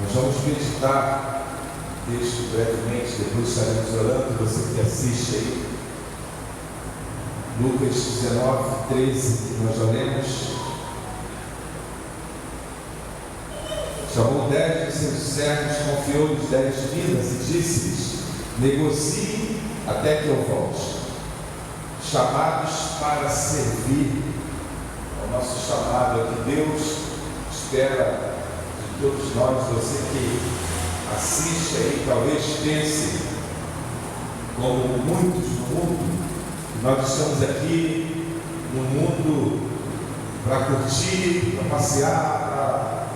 Nós vamos meditar texto brevemente, depois estaremos orando. Você que assiste aí, Lucas 19, 13, que nós já lemos. Chamou 10 de seus servos, confiou-lhes 10 minas e disse-lhes: negociem até que eu volte. Chamados para servir, é o nosso chamado aqui. Deus espera de todos nós. Você que assiste aí, talvez pense, como muitos no mundo, que nós estamos aqui no mundo para curtir, para passear,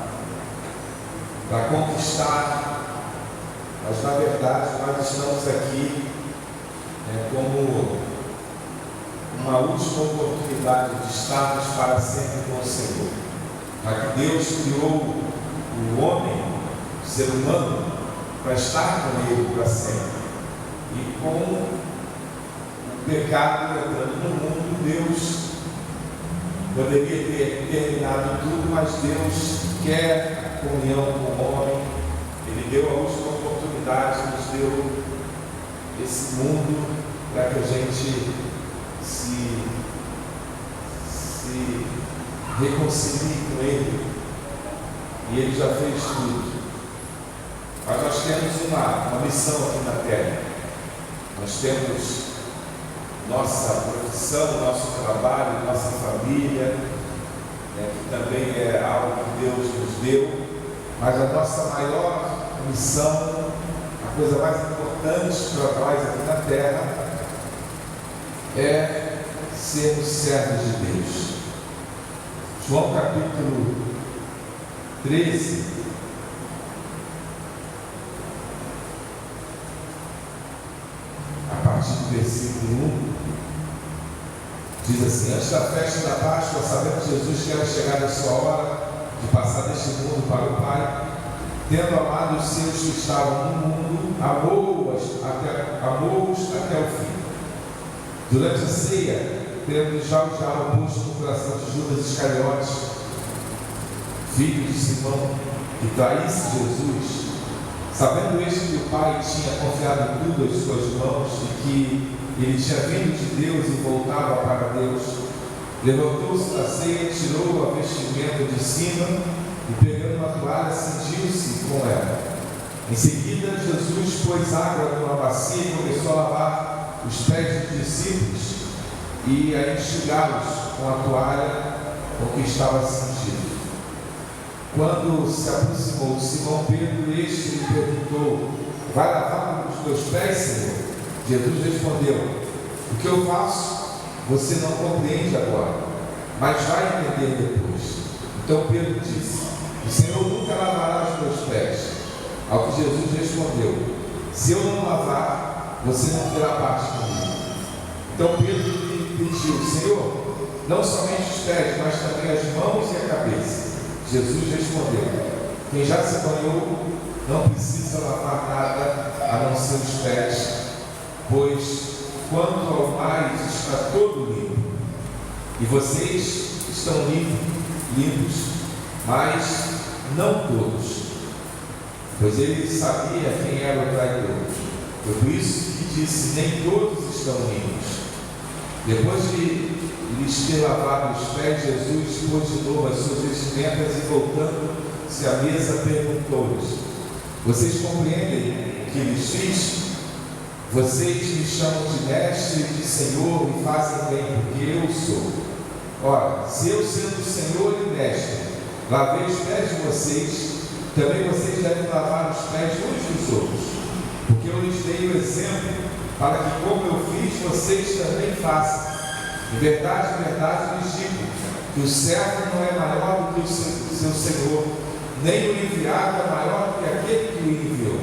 para conquistar, mas na verdade nós estamos aqui como uma última oportunidade de estarmos para sempre com o Senhor. Para que Deus criou o homem, o ser humano, para estar com Ele para sempre. E com o pecado entrando no mundo, Deus poderia ter terminado tudo, mas Deus quer comunhão com o homem. Ele deu a última oportunidade, nos deu esse mundo para que a gente se reconcilie com Ele, e Ele já fez tudo. Mas nós temos uma missão aqui na terra. Nós temos nossa profissão, nosso trabalho, nossa família, que também é algo que Deus nos deu. Mas a nossa maior missão, a coisa mais importante para nós aqui na terra, é sermos servos de Deus. João capítulo 13, a partir do versículo 1, diz assim: antes da festa da Páscoa, sabendo Jesus que era chegada a sua hora de passar deste mundo para o Pai, tendo amado os seus que estavam no mundo, amou-os até o fim. Durante a ceia, tendo já o diabo posto no coração de Judas Iscariotes, filho de Simão, que traísse Jesus, sabendo este que o Pai tinha confiado tudo às suas mãos e que ele tinha vindo de Deus e voltava para Deus, levantou-se da ceia, tirou a vestimenta de cima e, pegando uma toalha, cingiu-se com ela. Em seguida, Jesus pôs água numa bacia e começou a lavar os pés dos discípulos e a enxugá-los com a toalha com que estava cingido. Quando se aproximou Simão Pedro, este lhe perguntou: vai lavar os meus pés, Senhor? Jesus respondeu: o que eu faço você não compreende agora, mas vai entender depois. Então Pedro disse: o Senhor nunca lavará os meus pés. Ao que Jesus respondeu: se eu não lavar, você não terá parte comigo. Então Pedro lhe pediu: Senhor, não somente os pés, mas também as mãos e a cabeça. Jesus respondeu: quem já se banhou não precisa lavar nada a não ser os pés, pois quanto ao mais está todo limpo. E vocês estão limpos, mas não todos. Pois ele sabia quem era o traidor. Foi por isso que disse: nem todos estão limpos. Depois de lhes ter lavado os pés, Jesus pôs de novo as suas vestimentas e, voltando-se à mesa, perguntou-lhes: vocês compreendem o que lhes fiz? Vocês me chamam de mestre e de Senhor e fazem bem, porque eu sou. Ora, se eu, sendo Senhor e mestre, lavei os pés de vocês, também vocês devem lavar os pés uns dos outros, porque eu lhes dei o exemplo para que, como eu fiz, vocês também façam. Em verdade, lhes digo que o servo não é maior do que o seu Senhor, nem o enviado é maior do que aquele que o enviou.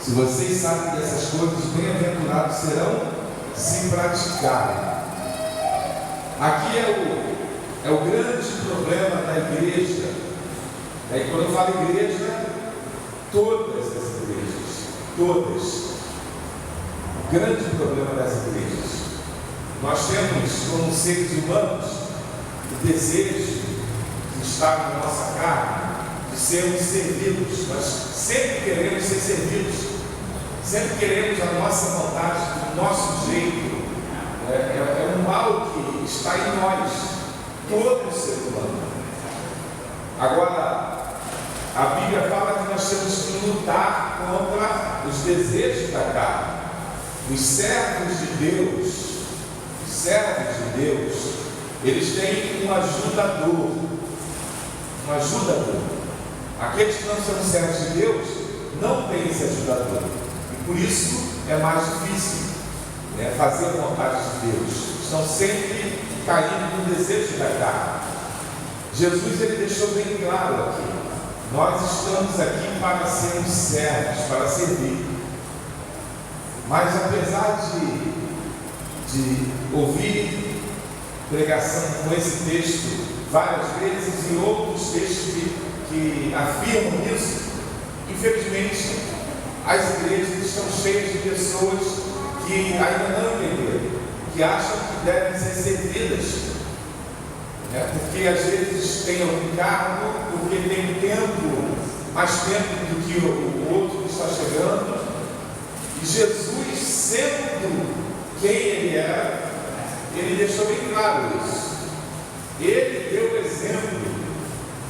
Se vocês sabem dessas coisas, bem-aventurados serão se praticarem. Aqui é o grande problema da igreja. E quando eu falo igreja, todas as igrejas, todas. O grande problema das igrejas. Nós temos, como seres humanos, o desejo que está na nossa carne de sermos servidos. Nós sempre queremos ser servidos, sempre queremos a nossa vontade, do nosso jeito. É um mal que está em nós, todo ser humano. Agora, a Bíblia fala que nós temos que lutar contra os desejos da carne. Os servos de Deus, eles têm um ajudador. Aqueles que não são servos de Deus não têm esse ajudador. E por isso é mais difícil fazer a vontade de Deus. Estão sempre caindo no desejo da carne. Jesus ele deixou bem claro aqui: nós estamos aqui para sermos servos, para servir. Mas apesar de ouvir pregação com esse texto várias vezes e outros textos que afirmam isso, infelizmente as igrejas estão cheias de pessoas que ainda não entenderam, que acham que devem ser servidas, porque às vezes tem algum cargo, porque tem tempo, mais tempo do que o outro que está chegando. E Jesus, sendo quem ele era, ele deixou bem claro isso. Ele deu exemplo.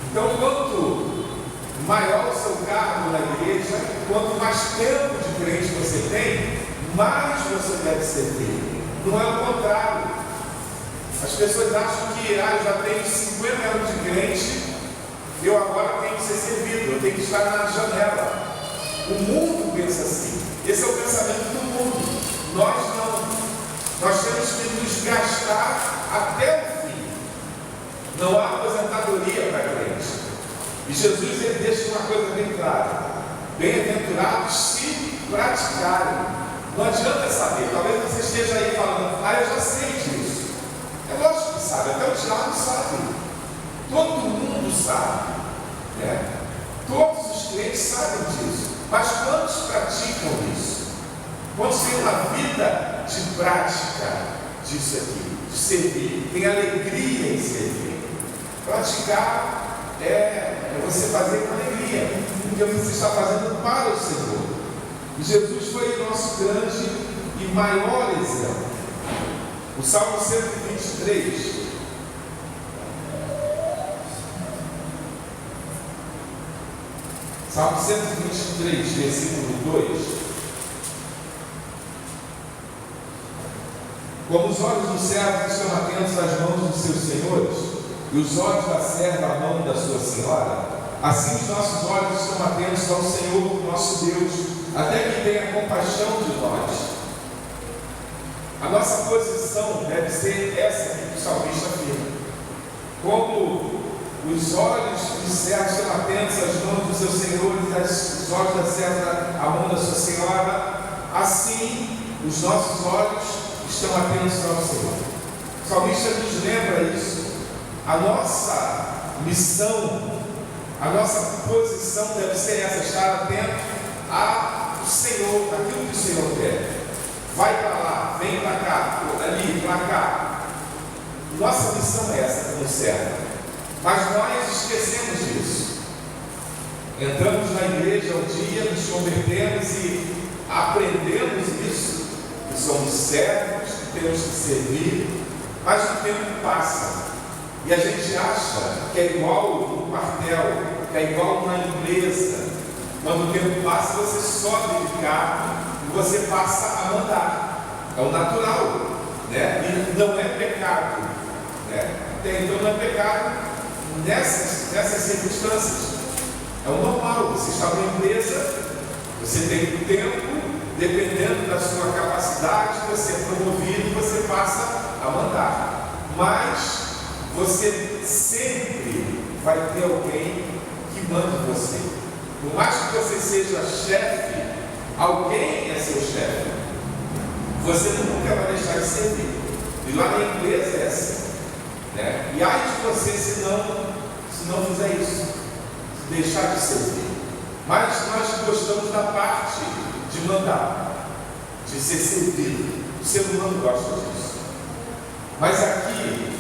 Então, quanto maior o seu cargo na igreja, quanto mais tempo de crente você tem, mais você deve servir. Não é o contrário. As pessoas acham que eu já tenho 50 anos de crente, eu agora tenho que ser servido, eu tenho que estar na janela. O mundo pensa assim. Esse é o pensamento do mundo. Nós não. Nós temos que nos gastar até o fim. Não há aposentadoria para crente. E Jesus ele deixa uma coisa bem clara: bem-aventurados se praticarem. Não adianta saber. Talvez você esteja aí falando: eu já sei disso. É lógico que sabe, até o diabo sabe. Todo mundo sabe. Todos os crentes sabem disso. Mas quantos praticam isso? Quantos têm uma vida de prática disso aqui, de servir, tem alegria em servir? Praticar é você fazer com alegria, porque você está fazendo para o Senhor. E Jesus foi o nosso grande e maior exemplo. O Salmo 123. Salmo 123, versículo 2. Como os olhos dos servos estão atentos às mãos dos seus senhores, e os olhos da serva à mão da sua senhora, assim os nossos olhos estão atentos ao Senhor, nosso Deus, até que tenha compaixão de nós. A nossa posição deve ser essa que o salmista afirma. Como os olhos dos servos estão atentos às mãos dos seus senhores, os olhos da serva à mão da sua senhora, assim os nossos olhos estão atentos ao Senhor. O salmista nos lembra isso. A nossa missão, a nossa posição deve ser essa: estar atento ao Senhor, aquilo que o Senhor quer. Vai para lá, vem para cá, ali, para cá. Nossa missão é essa como servo. Mas nós esquecemos disso. Entramos na igreja um dia, nos convertemos e aprendemos isso, que somos servos, que temos que servir, mas o tempo passa e a gente acha que é igual no quartel, que é igual na empresa. Quando o tempo passa, você sobe de cargo e você passa a mandar. É o natural, e não é pecado, Até então não é pecado nessas circunstâncias. É o normal. Você está numa empresa, você tem um tempo, dependendo da sua capacidade, você é promovido e você passa a mandar. Mas você sempre vai ter alguém que manda você. Por mais que você seja chefe, alguém é seu chefe. Você nunca vai deixar de servir. E lá na empresa é assim. E ai de você se não fizer isso, se deixar de servir. Mas nós gostamos da parte de mandar, de ser servido. O ser humano gosta disso. Mas aqui,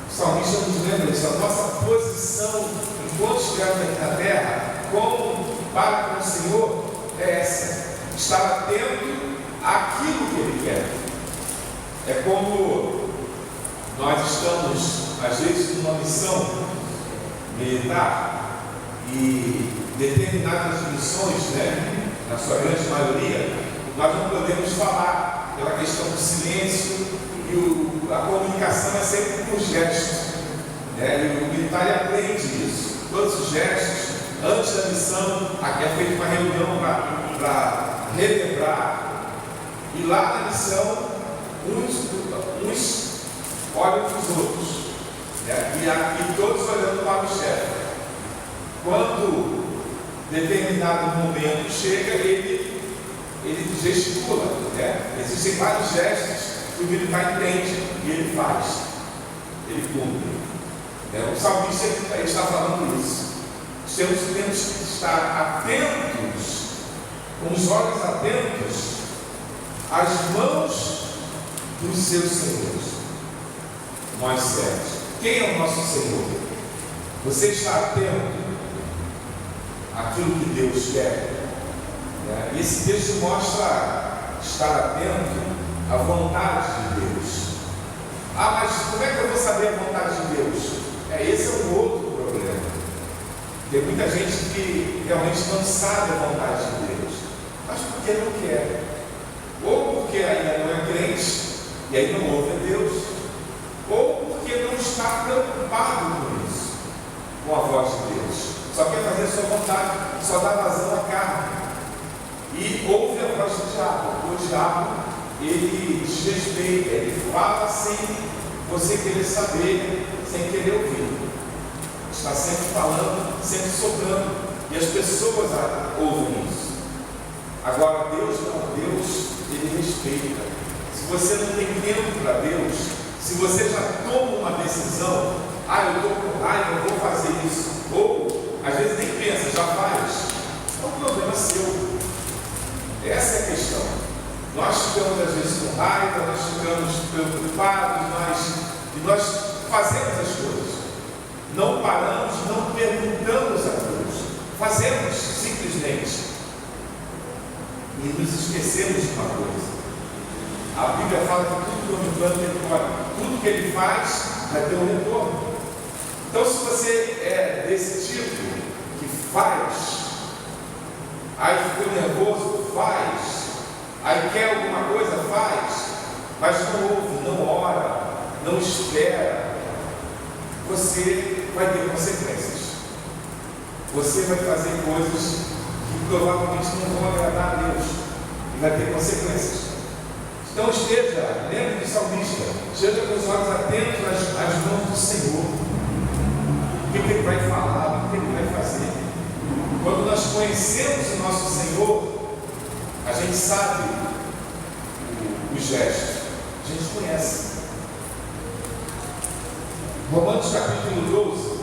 o salmista nos lembra isso: a nossa posição enquanto estivermos aqui na terra, como para com o Senhor, é essa: estar atento àquilo que Ele quer. É como nós estamos, às vezes, numa missão militar, e determinadas missões, na sua grande maioria, nós não podemos falar pela questão do silêncio, e a comunicação é sempre por gestos, e o militar aprende isso. Todos os gestos, antes da missão, aqui é feita uma reunião para relembrar, e lá na missão, uns olham para os outros, e aqui todos olhando para o chefe. Quando determinado momento chega, ele gesticula, Existem vários gestos que o militar entende e ele faz, ele cumpre. O salmista está falando isso. Temos que estar atentos, com os olhos atentos às mãos dos seus senhores. Nós servos. Quem é o nosso Senhor? Você está atento àquilo que Deus quer? Esse texto mostra estar atento à vontade de Deus. Mas como é que eu vou saber a vontade de Deus? Esse é um outro problema. Tem muita gente que realmente não sabe a vontade de Deus, mas porque não quer, ou porque ainda não é crente e aí não ouve a Deus, ou porque não está preocupado com isso, com a voz de Deus, só quer fazer a sua vontade, só dá vazão à carne e ouve a voz do diabo. O diabo, ele desrespeita, ele fala sem você querer saber, sem querer ouvir. Está sempre falando, sempre soprando, e as pessoas ouvem isso. Agora Deus não, Deus, Ele respeita. Se você não tem tempo para Deus, se você já toma uma decisão, eu estou com raiva, eu vou fazer isso, ou às vezes nem pensa, já faz, é um problema seu. Essa é a questão. Nós ficamos às vezes com raiva, nós ficamos preocupados, e nós fazemos as coisas. Não paramos, não perguntamos a Deus. Fazemos simplesmente. E nos esquecemos de uma coisa. A Bíblia fala que tudo que o plano tem fora. Tudo que ele faz vai ter um retorno. Então, se você é desse tipo que faz, aí ficou nervoso, faz, aí quer alguma coisa, faz, mas não ouve, não ora, não espera, você vai ter consequências. Você vai fazer coisas que provavelmente não vão agradar a Deus e vai ter consequências. Então lembre do salmista, esteja com os olhos atentos às mãos do Senhor. O que Ele vai falar, o que Ele vai fazer. Quando nós conhecemos o nosso Senhor, a gente sabe os gestos, a gente conhece. Romanos capítulo 12.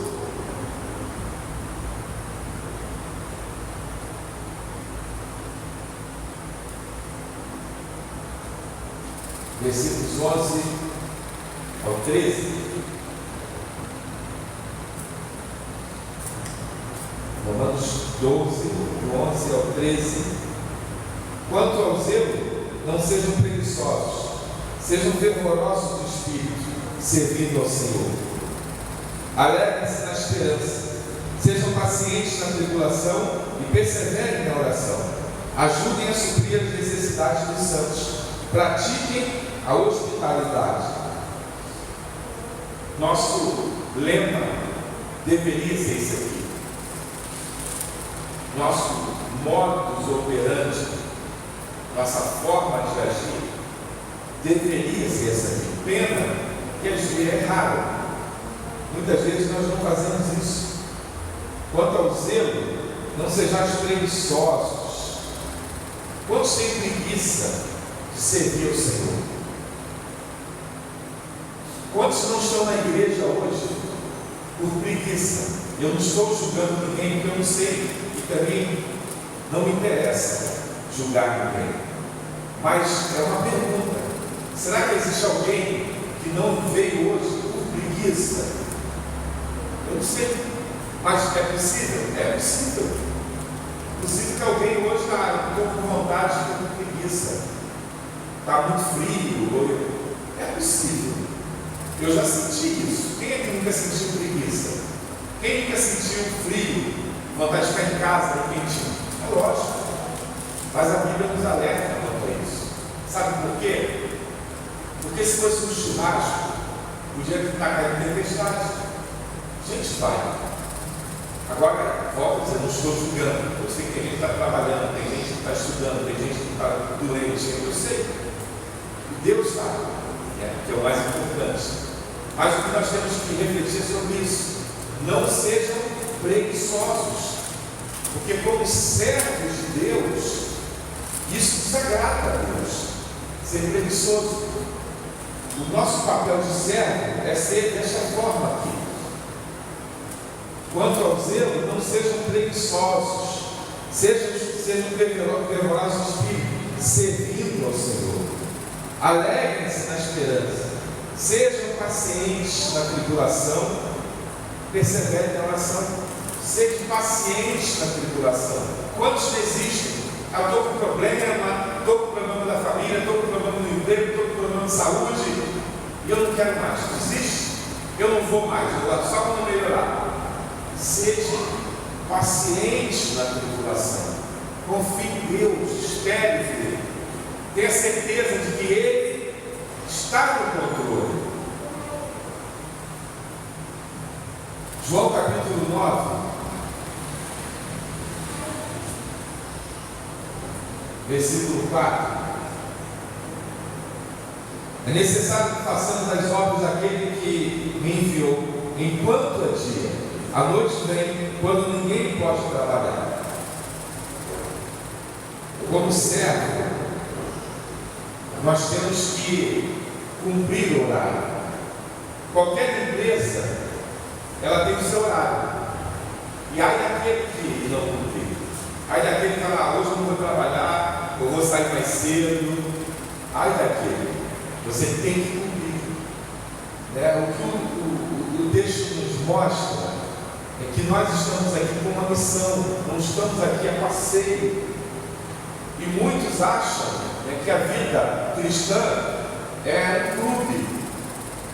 Versículos 11 ao 13. Romanos 12, do 11 ao 13. Quanto ao zelo, não sejam preguiçosos, sejam fervorosos de espírito, servindo ao Senhor. Alegrem-se na esperança, sejam pacientes na tribulação e perseverem na oração. Ajudem a suprir as necessidades dos santos. Pratiquem a hospitalidade. Nosso lema deveria ser isso aqui. Nosso modus operandi, nossa forma de agir, deveria ser essa aqui. Pena que às vezes é raro. Muitas vezes nós não fazemos isso. Quanto ao zelo, não sejais preguiçosos. Quantos têm preguiça de servir ao Senhor? Quantos não estão na igreja hoje por preguiça? Eu não estou julgando ninguém, porque eu não sei, e também não me interessa julgar ninguém. Mas é uma pergunta: será que existe alguém que não veio hoje por preguiça? Eu não sei. Mas é possível? É possível. Possível que alguém hoje está com vontade, está com preguiça, está muito frio. É possível. Eu já senti isso. Quem é que nunca sentiu preguiça? Quem nunca sentiu frio, vontade de ficar em casa, quentinho? É lógico. Mas a Bíblia nos alerta quanto a isso. Sabe por quê? Porque se fosse um churrasco, podia estar caindo tempestade. A gente vai. Agora, volto a dizer, não estou julgando. Eu sei que tem gente que está trabalhando, tem gente que está estudando, tem gente que está doente. Eu sei. E Deus sabe, que é o mais importante. Mas o que nós temos que refletir sobre isso. Não sejam preguiçosos. Porque como servos de Deus, isso desagrada a Deus. Ser preguiçoso. O nosso papel de servo é ser desta forma aqui. Quanto ao zelo, não sejam preguiçosos, sejam fervorosos de espírito, servindo ao Senhor. Alegrem-se na esperança, sejam pacientes na tribulação, perseverem na oração. Sejam pacientes na tribulação. Quantos desistem? Estou com problema, estou com problema da família, estou com problema no emprego, estou com problema de saúde, e eu não quero mais. Desiste. Eu não vou mais, eu vou só quando melhorar. Seja paciente na tribulação. Confie em Deus, espere nele. Tenha certeza de que Ele está no controle. João capítulo 9, versículo 4. É necessário que façamos as obras daquele que me enviou enquanto é dia. A noite vem quando ninguém pode trabalhar. Como servo, nós temos que cumprir o horário. Qualquer empresa, ela tem o seu horário. E aí daquele que não cumprir. Aí daquele que fala, hoje eu não vou trabalhar, eu vou sair mais cedo. Aí daquele, você tem que cumprir. O que o texto nos mostra é que nós estamos aqui com uma missão, não estamos aqui a passeio. E muitos acham que a vida cristã é um clube,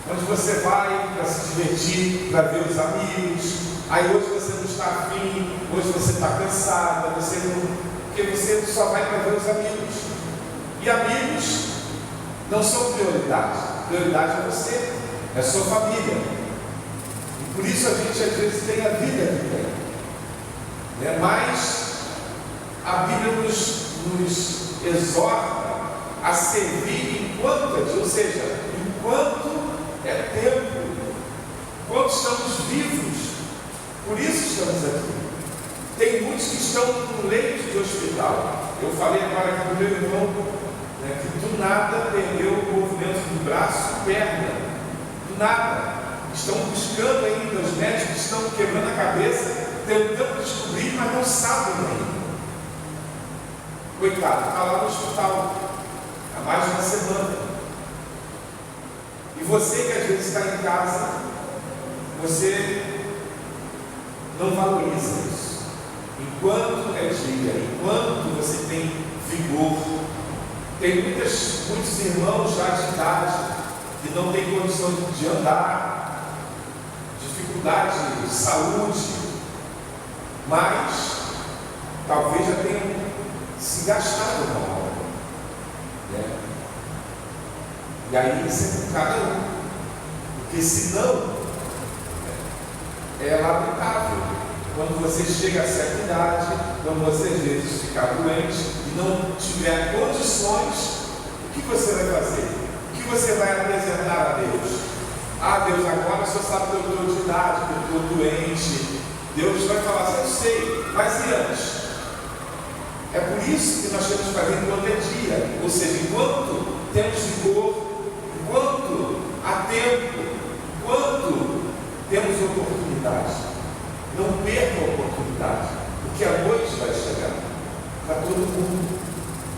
onde você vai para se divertir, para ver os amigos. Aí hoje você não está afim, hoje você está cansada, porque você só vai para ver os amigos. E amigos não são prioridade. Prioridade é você, é a sua família. Por isso a gente às vezes tem a vida que tem. Mas a Bíblia nos exorta a servir enquanto é dia, ou seja, enquanto é tempo, enquanto estamos vivos. Por isso estamos aqui. Tem muitos que estão no leito de hospital. Eu falei agora aqui do meu irmão, que do nada perdeu o movimento do braço e perna. Do nada. Estão buscando ainda, os médicos estão quebrando a cabeça, tentando descobrir, mas não sabem ainda. Coitado, está lá no hospital há mais de uma semana. E você que às vezes está em casa, você não valoriza isso. Enquanto é dia, enquanto você tem vigor, tem muitos irmãos já de idade que não têm condição de andar, dificuldade de saúde, mas talvez já tenham se gastado na hora. E aí isso é com cada um, porque senão é lamentável quando você chega a certa idade, quando você às vezes ficar doente e não tiver condições, o que você vai fazer? O que você vai apresentar a Deus? Deus, agora o Senhor sabe que eu estou de idade, que eu estou doente. Deus vai falar assim, eu sei, mas e antes? É por isso que nós temos que fazer enquanto é dia, ou seja, enquanto temos vigor, enquanto há tempo, enquanto temos oportunidade. Não perca a oportunidade, porque a noite vai chegar para todo mundo.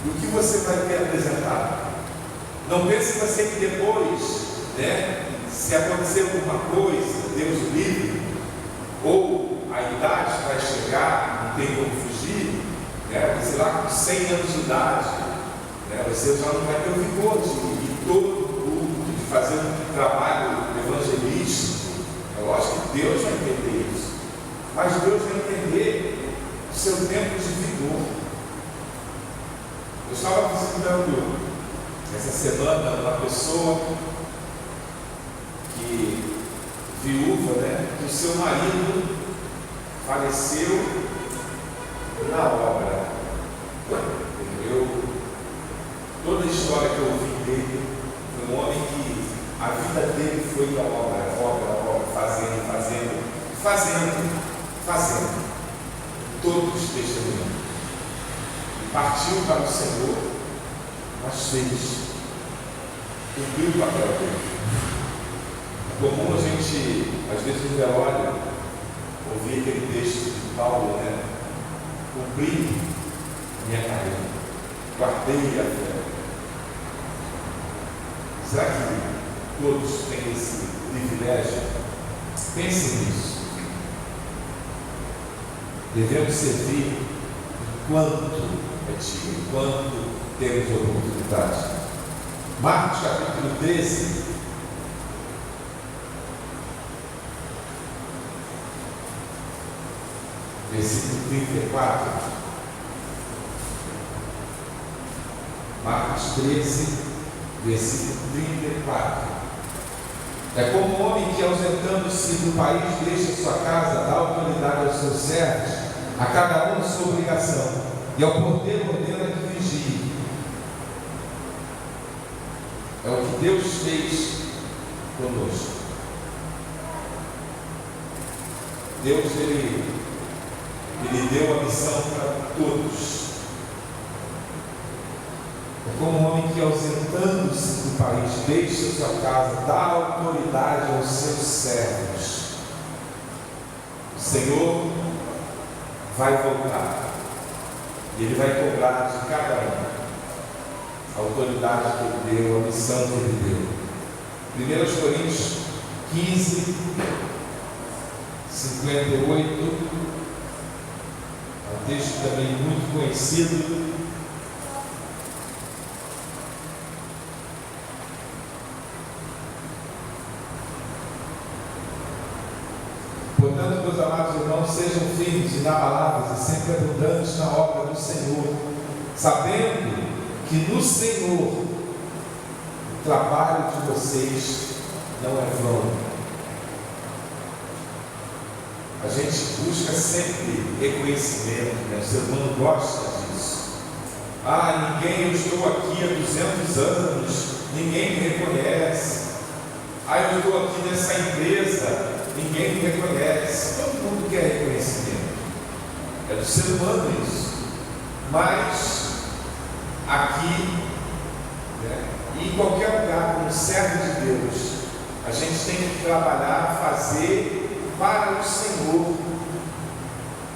E o que você vai ter apresentado? Não pense você que depois, se acontecer alguma coisa, Deus livre, ou a idade vai chegar, não tem como fugir, né? Sei lá, com 100 anos de idade, né? Você já não vai ter o vigor de ir todo culto, de fazer um trabalho evangelístico. É lógico que Deus vai entender isso, mas Deus vai entender o seu tempo de vigor. Eu estava visitando essa semana uma pessoa que, viúva, né, que o seu marido faleceu na obra. Toda a história que eu ouvi dele foi um homem que a vida dele foi a obra, fazendo. Todos testemunhando. E partiu para o Senhor, mas fez. Cumpriu o papel dele. É comum a gente, às vezes no velório, ouvir aquele texto de Paulo, né? Cumpri minha carreira, guardei a fé. Será que todos têm esse privilégio? Pensem nisso. Devemos servir enquanto é dia, enquanto temos oportunidade. Marcos capítulo 13. Versículo 34. Marcos 13, versículo 34. É como um homem que, ausentando-se do país, deixa sua casa, dá autoridade aos seus servos, a cada um sua obrigação, e ao porteiro ordena que vigie. É o que Deus fez conosco. Deus, Ele deu a missão para todos. É como um homem que, ausentando-se do país, deixa sua casa, dá autoridade aos seus servos. O Senhor vai voltar e Ele vai cobrar de cada um a autoridade que Ele deu, a missão que Ele deu. 1 Coríntios 15, 58, é um texto também muito conhecido. Portanto, meus amados irmãos, sejam firmes e inabaláveis e sempre abundantes na obra do Senhor, sabendo que no Senhor o trabalho de vocês não é vão. A gente busca sempre reconhecimento, né? O ser humano gosta disso. Eu estou aqui há 200 anos, ninguém me reconhece. Eu estou aqui nessa empresa, ninguém me reconhece. Todo mundo quer reconhecimento. É do ser humano isso. Mas aqui, né, e em qualquer lugar, como servo de Deus, a gente tem que trabalhar, fazer para o Senhor.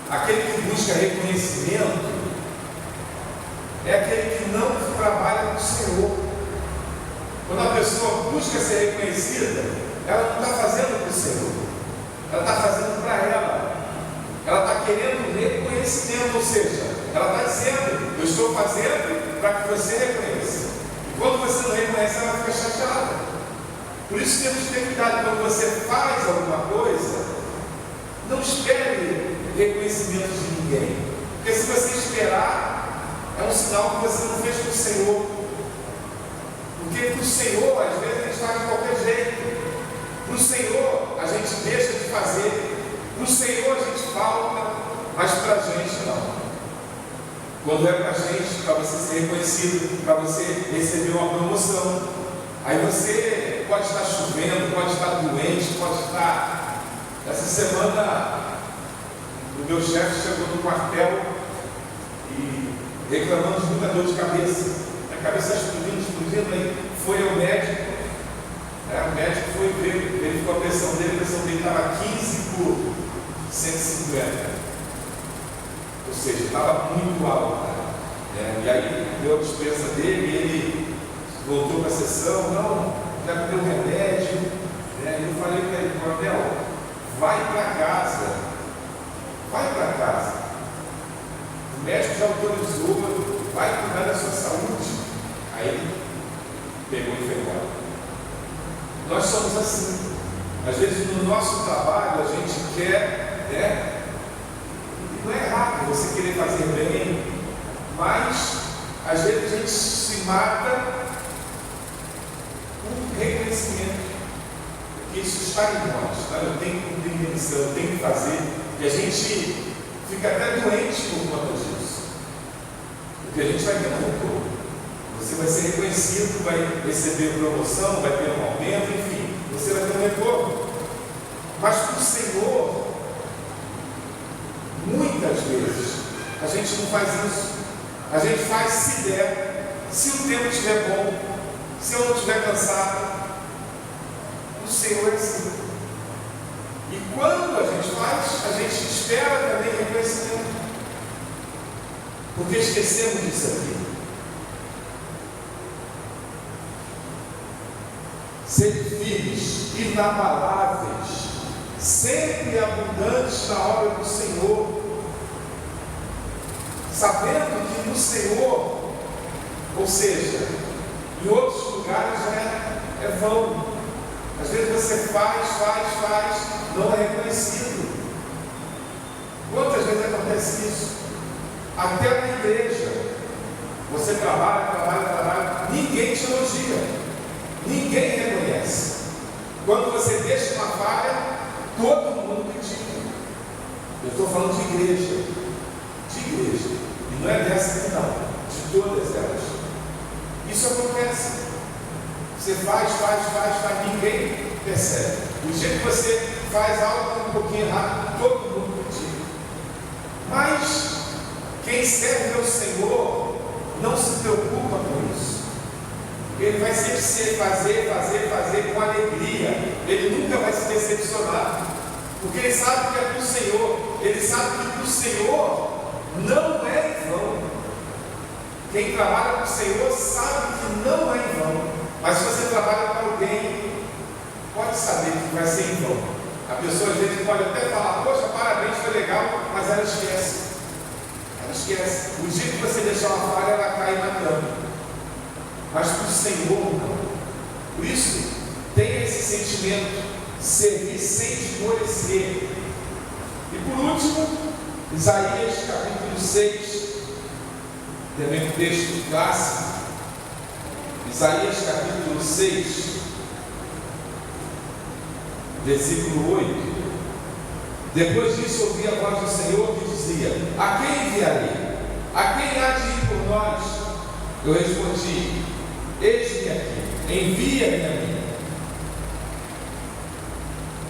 Aquele que busca reconhecimento é aquele que não trabalha para o Senhor. Quando a pessoa busca ser reconhecida, ela não está fazendo para o Senhor, ela está fazendo para ela. Ela está querendo reconhecimento, ou seja, ela está dizendo: eu estou fazendo para que você reconheça. E quando você não reconhece, ela fica chateada. Por isso temos que ter cuidado quando você faz alguma coisa. Não espere reconhecimento de ninguém, porque se você esperar, é um sinal que você não fez para o Senhor. Porque para o Senhor, às vezes, a gente faz de qualquer jeito. Para o Senhor, a gente deixa de fazer. Para o Senhor, a gente falta, mas para a gente não. Quando é para a gente, para você ser reconhecido, para você receber uma promoção, aí você pode estar chovendo, pode estar doente, pode estar... Essa semana, o meu chefe chegou no quartel e reclamando de muita dor de cabeça. A cabeça explodindo, aí foi ao médico. O médico foi ver, verificou a pressão dele estava 15 por 150. Ou seja, estava muito alta. E aí deu a dispensa dele e ele voltou para a sessão. Não, já me deu remédio. E eu falei para ele: coronel, vai para casa, vai para casa. O médico já autorizou, vai cuidar da sua saúde. Aí ele pegou e foi embora. Nós somos assim. Às vezes no nosso trabalho a gente quer, né? Não é errado você querer fazer bem, mas às vezes a gente se mata por reconhecimento. Porque isso está em nós, tá? Eu tenho que cumprir minha missão, eu tenho que fazer, e a gente fica até doente por conta disso. Porque a gente vai ter um retorno. Você vai ser reconhecido, vai receber promoção, vai ter um aumento, enfim, você vai ter um retorno. Mas para o Senhor, muitas vezes, a gente não faz isso. A gente faz se der, se o tempo estiver bom, se eu não estiver cansado. O Senhor é assim. E quando a gente faz, a gente espera também reconhecimento. Porque esquecemos disso aqui. Sede firmes, inabaláveis, sempre abundantes na obra do Senhor, sabendo que no Senhor, ou seja, em outros lugares é vão. Às vezes você faz, não é reconhecido. Quantas vezes acontece isso? Até na igreja. Você trabalha, ninguém te elogia. Ninguém reconhece. Quando você deixa uma falha, todo mundo critica. Eu estou falando de igreja. De igreja. E não é dessa aqui não. De todas elas. Isso acontece. Você faz, ninguém percebe. O dia que você faz algo um pouquinho errado, todo mundo critica. Mas quem serve ao Senhor não se preocupa com isso. Ele vai sempre fazer com alegria. Ele nunca vai se decepcionar. Porque ele sabe que é para o Senhor. Ele sabe que para o Senhor não é em vão. Quem trabalha para o Senhor sabe que não é em vão. Mas se você trabalha para alguém, pode saber que vai ser em vão. A pessoa às vezes pode até falar, poxa, parabéns, foi legal, mas ela esquece. Ela esquece. O dia que você deixar uma falha, ela cai matando. Mas para o Senhor não. Por isso, tenha esse sentimento, servir sem esmorecer. E por último, Isaías capítulo 6, também um texto clássico. Isaías capítulo 6, versículo 8. Depois disso ouvi a voz do Senhor que dizia: a quem enviarei? A quem há de ir por nós? Eu respondi: eis-me aqui, envia-me a mim.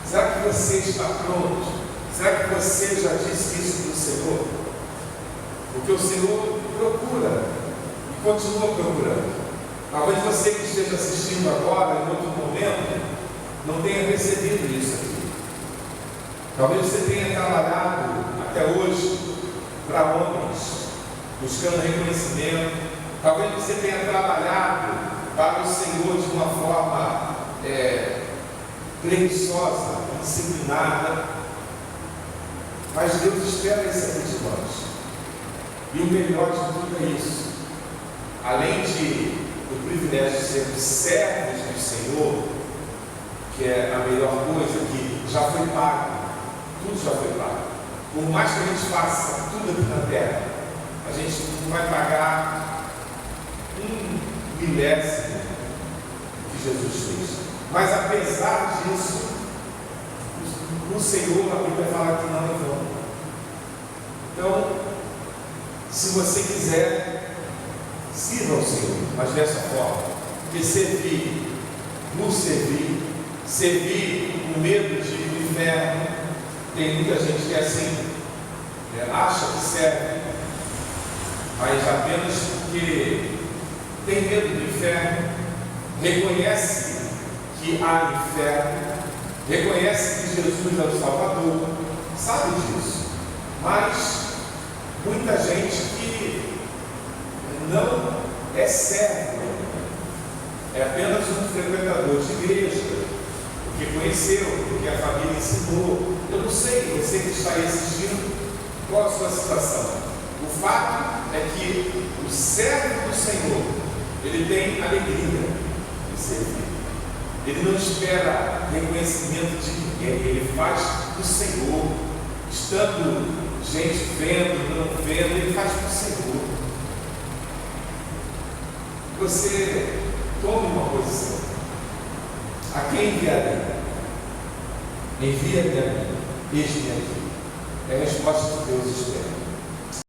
Será que você está pronto? Será que você já disse isso para o Senhor? Porque o Senhor procura e continua procurando. Talvez você que esteja assistindo agora, em outro momento, não tenha percebido isso aqui. Talvez você tenha trabalhado até hoje para homens, buscando reconhecimento. Talvez você tenha trabalhado para o Senhor de uma forma preguiçosa, disciplinada. Mas Deus espera isso aqui de nós. E o melhor de tudo é isso. Além do privilégio de sermos servos do Senhor, que é a melhor coisa, que já foi pago, tudo já foi pago. Por mais que a gente faça tudo aqui na terra, a gente não vai pagar 1/1000 que Jesus fez. Mas apesar disso, o Senhor, a Bíblia fala que não é vão. Então, se você quiser, sirva ao Senhor, mas dessa forma, porque servir com medo de ir para o inferno, tem muita gente que é assim, acha que serve, mas apenas porque tem medo do inferno, reconhece que há inferno, reconhece que Jesus é o Salvador, sabe disso, mas muita gente que não é servo, é apenas um frequentador de igreja, porque conheceu, porque a família ensinou. Eu não sei, você que está aí assistindo, Qual a sua situação? O fato é que o servo do Senhor, ele tem alegria de servir. Ele não espera reconhecimento de ninguém, ele faz do Senhor, estando gente vendo, não vendo, ele faz do Senhor. Você tome uma posição. A quem enviarei? Envia-me a mim, eis-me aqui. É a resposta que Deus espera.